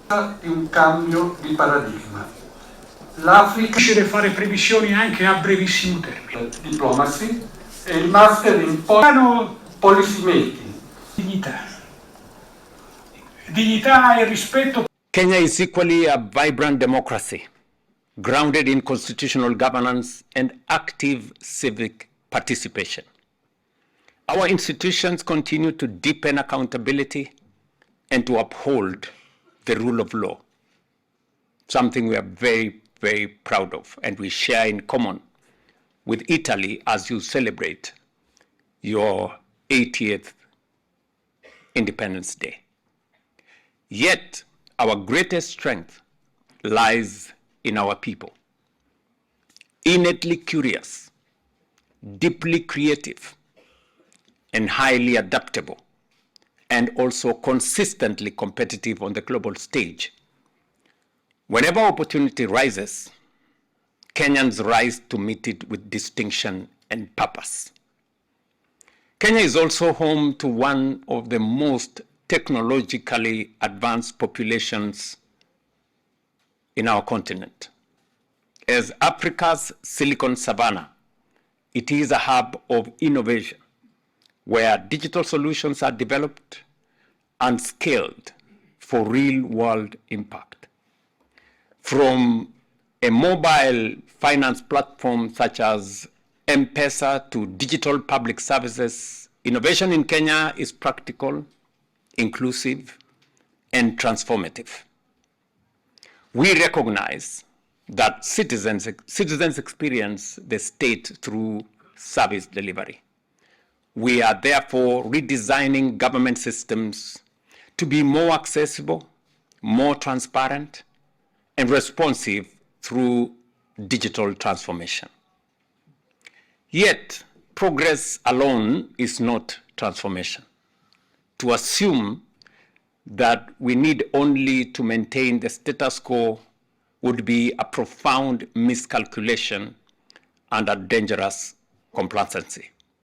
Di un cambio di paradigma. L'Africa deve fare previsioni anche a brevissimo termine. Diplomacy e il Master in Policy Making. Dignità e rispetto. Kenya is equally a vibrant democracy, grounded in constitutional governance and active civic participation. Our institutions continue to deepen accountability and to uphold the rule of law, something we are very, very proud of, and we share in common with Italy as you celebrate your 80th Independence Day. Yet, our greatest strength lies in our people. Innately curious, deeply creative, and highly adaptable, and also consistently competitive on the global stage. Whenever opportunity rises, Kenyans rise to meet it with distinction and purpose. Kenya is also home to one of the most technologically advanced populations in our continent. As Africa's Silicon Savannah, it is a hub of innovation where digital solutions are developed and scaled for real-world impact. From a mobile finance platform such as M-Pesa to digital public services, innovation in Kenya is practical, inclusive, and transformative. We recognize that citizens experience the state through service delivery. We are therefore redesigning government systems to be more accessible, more transparent, and responsive through digital transformation. Yet, progress alone is not transformation. To assume that we need only to maintain the status quo would be a profound miscalculation and a dangerous complacency.